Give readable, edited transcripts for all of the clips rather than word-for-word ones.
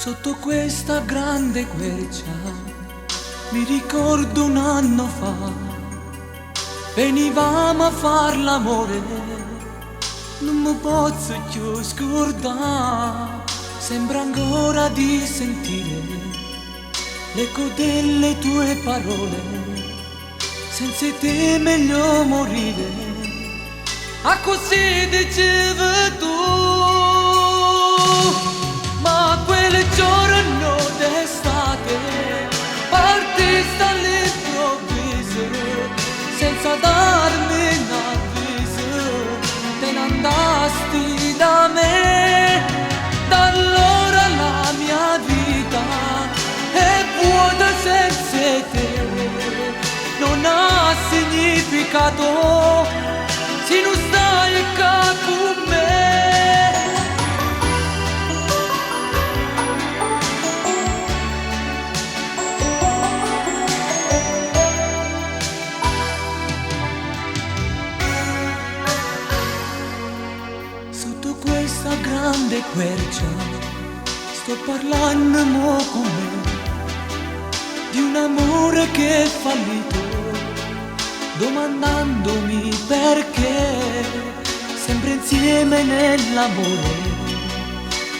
Sotto questa grande quercia mi ricordo un anno fa, venivamo a far l'amore, non mi posso più scordare, sembra ancora di sentire l'eco delle tue parole, senza te meglio morire, a così dicevi tu. Ma quel giorno d'estate partiste all'improvviso, senza darmi un avviso, te ne andasti da me. Da allora la mia vita è vuota senza te, non ha significato se non stai qua con me. Questa grande quercia sto parlando mo con me di un amore che è fallito, domandandomi perché sempre insieme nell'amore,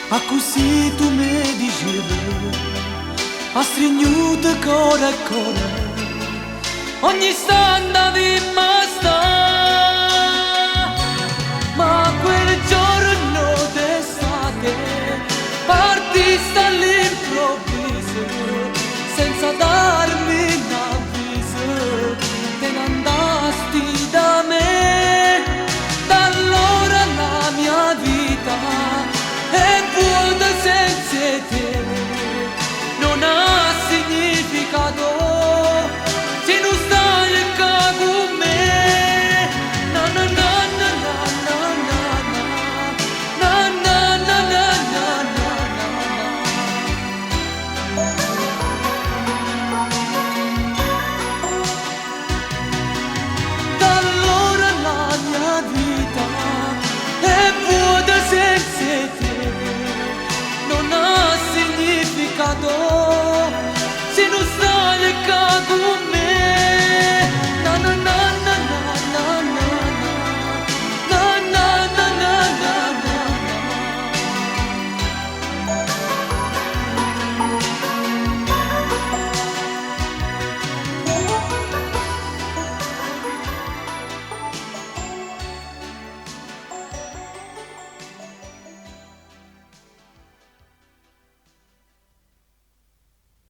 a così tu mi dicevi, a stringute cuore a cuore, ogni istante andavi